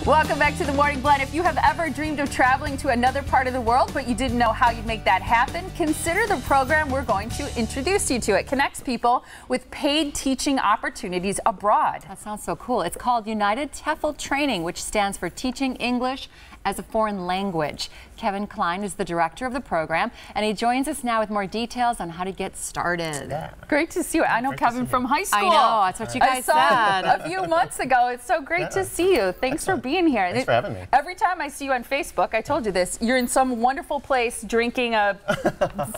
Welcome back to the Morning Blend. If you have ever dreamed of traveling to another part of the world, but you didn't know how you'd make that happen, consider the program we're going to introduce you to. It connects people with paid teaching opportunities abroad. That sounds so cool. It's called United TEFL Training, which stands for Teaching English as a Foreign Language. Kevin Cline is the director of the program, and he joins us now with more details on how to get started. Yeah. Great to see you. I know Kevin from high school. I know, that's what you guys said a few months ago. It's so great to see you. Thanks for being here. Thanks for having me. Every time I see you on Facebook, I told you this, you're in some wonderful place drinking a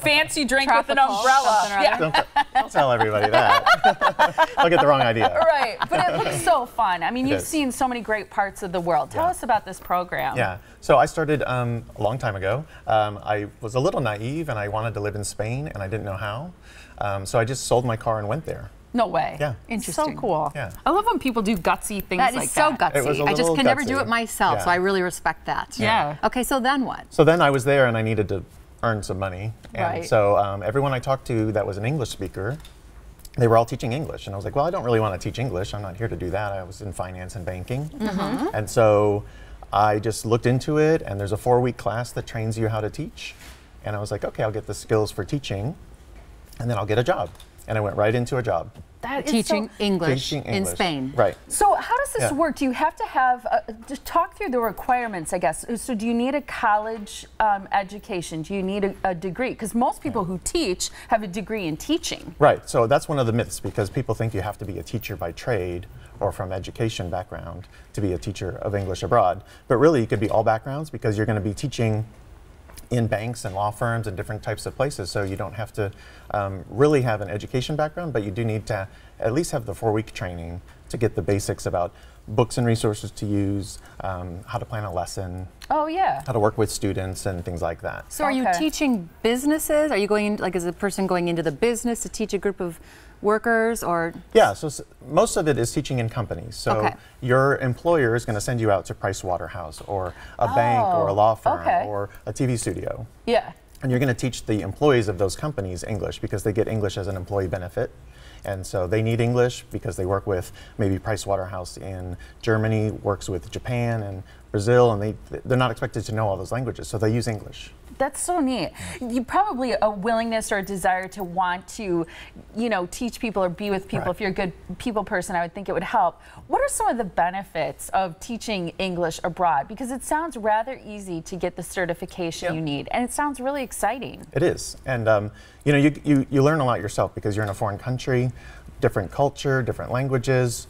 fancy drink with an umbrella. Yeah. Don't tell everybody that. I'll get the wrong idea. Right, but it looks so fun. I mean, you've seen so many great parts of the world. Tell us about this program. Yeah, so I started a long time ago. I was a little naive and I wanted to live in Spain and I didn't know how. So I just sold my car and went there. No way. Yeah. Interesting. So cool. Yeah. I love when people do gutsy things like that. That is so gutsy. I just can never do it myself, so I really respect that. Yeah. Okay, so then what? So then I was there and I needed to earn some money. And so everyone I talked to that was an English speaker, they were all teaching English. And I was like, well, I don't really want to teach English. I'm not here to do that. I was in finance and banking. And so I just looked into it, and there's a 4-week class that trains you how to teach. And I was like, okay, I'll get the skills for teaching, and then I'll get a job. And I went right into a job. Teaching English in Spain. Right. So how does this work? Do you have to have, just talk through the requirements, I guess. So do you need a college education? Do you need a degree? Because most people who teach have a degree in teaching. Right, so that's one of the myths, because people think you have to be a teacher by trade or from education background to be a teacher of English abroad. But really, you could be all backgrounds, because you're going to be teaching in banks and law firms and different types of places, so you don't have to really have an education background, but you do need to at least have the 4-week training to get the basics about books and resources to use, how to plan a lesson, how to work with students and things like that. So are you teaching businesses? Are you going, like, as a person going into the business to teach a group of workers, or? Yeah, so most of it is teaching in companies. So your employer is going to send you out to Price Waterhouse or a bank or a law firm or a TV studio. Yeah. And you're going to teach the employees of those companies English, because they get English as an employee benefit. And so they need English because they work with maybe Price Waterhouse in Germany, works with Japan and Brazil, and they're not expected to know all those languages, so they use English. That's so neat. You probably a willingness or a desire to want to, you know, teach people or be with people. If you're a good people person, I would think it would help. What are some of the benefits of teaching English abroad? Because it sounds rather easy to get the certification you need, and it sounds really exciting. It is, and you know, you learn a lot yourself, because you're in a foreign country, different culture, different languages.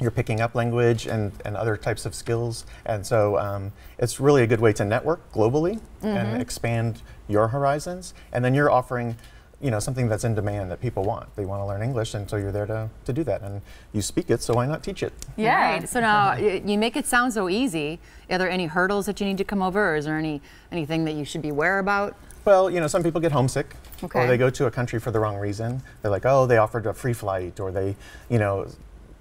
You're picking up language and other types of skills, and so it's really a good way to network globally and expand your horizons. And then you're offering, you know, something that's in demand that people want. They want to learn English, and so you're there to do that. And you speak it, so why not teach it? Yeah. Right. So now you make it sound so easy. Are there any hurdles that you need to come over, or is there anything that you should be aware about? Well, you know, some people get homesick, or they go to a country for the wrong reason. They're like, oh, they offered a free flight, or they, you know,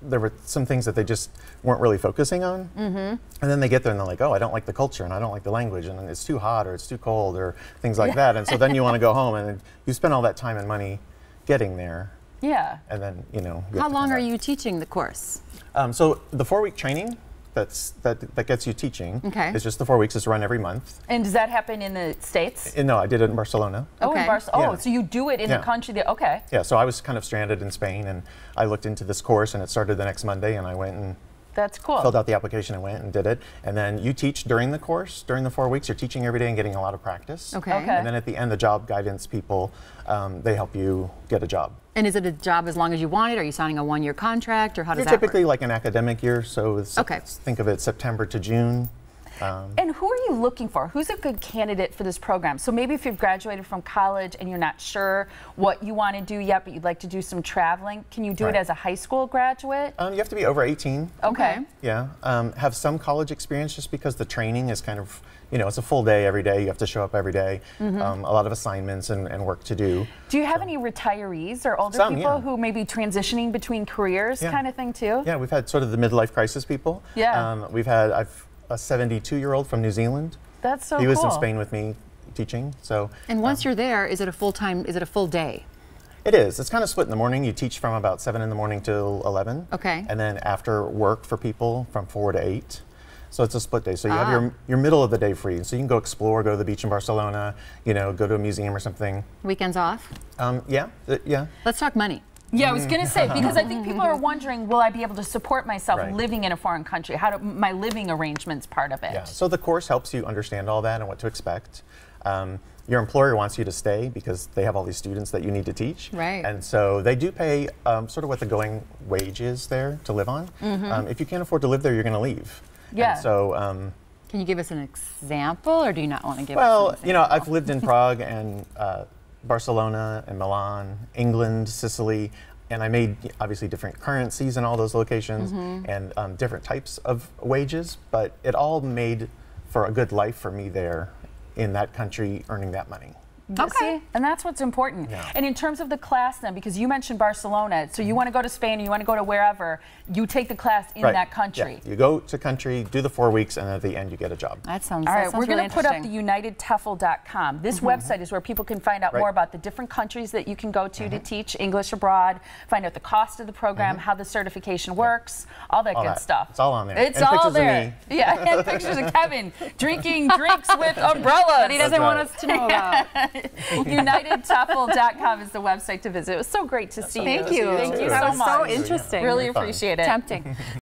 there were some things that they just weren't really focusing on. And then they get there and they're like, oh, I don't like the culture and I don't like the language and it's too hot or it's too cold or things like that. And so then you want to go home and you spend all that time and money getting there. Yeah. And then, you know. How long are you teaching the course? So the 4-week training that gets you teaching is just the 4 weeks. It's run every month. And does that happen in the States? No, I did it in Barcelona. Oh, in Barcelona. Oh, so you do it in the country that, Yeah, so I was kind of stranded in Spain, and I looked into this course, and it started the next Monday, and I went and filled out the application and went and did it. And then you teach during the course, during the 4 weeks. You're teaching every day and getting a lot of practice. And then at the end, the job guidance people, they help you get a job. And is it a job as long as you want it? Are you signing a 1-year contract, or how does that work? Typically like an academic year, so it's, think of it September to June. And who are you looking for? Who's a good candidate for this program? So maybe if you've graduated from college and you're not sure what you want to do yet, but you'd like to do some traveling, can you do it as a high school graduate? You have to be over 18. Yeah. Have some college experience, just because the training is kind of, you know, it's a full day every day. You have to show up every day. A lot of assignments and work to do. Do you have any retirees or older people who may be transitioning between careers kind of thing too? Yeah, we've had sort of the midlife crisis people. I've a 72-year-old from New Zealand. That's so cool. He was in Spain with me teaching. So. And once you're there, is it a full day? It is. It's kind of split in the morning. You teach from about 7 in the morning till 11. Okay. And then after work for people from 4 to 8. So it's a split day. So you have your middle of the day free. So you can go explore, go to the beach in Barcelona, you know, go to a museum or something. Weekends off? Yeah. Let's talk money. Yeah, I was going to say, because I think people are wondering, will I be able to support myself Right. living in a foreign country? How do my living arrangements part of it? Yeah. So the course helps you understand all that and what to expect. Your employer wants you to stay because they have all these students that you need to teach. Right. And so they do pay sort of what the going wage is there to live on. If you can't afford to live there, you're going to leave. Yeah. And so. Can you give us an example, or do you not want to give us an Well, example? you know, I've lived in Prague and Barcelona and Milan, England, Sicily, and I made obviously different currencies in all those locations and different types of wages, but it all made for a good life for me there in that country earning that money. Okay, and that's what's important. Yeah. And in terms of the class then, because you mentioned Barcelona, so you want to go to Spain, or you want to go to wherever, you take the class in Right. that country. Yeah. You go to country, do the 4 weeks, and at the end you get a job. That sounds, All that right, sounds we're really going to put up the interesting. UnitedTEFL.com. This website is where people can find out Right. more about the different countries that you can go to teach English abroad, find out the cost of the program, how the certification works, all that All good that. stuff. It's all on there. It's And all pictures of there. me. Yeah, and pictures of Kevin drinking drinks with umbrellas. That he doesn't That's want right. us to know about. UnitedTEFL.com is the website to visit. It was so great to see you. Thank you. Thank you That so was much. so interesting. Really Fun. appreciate it. Tempting.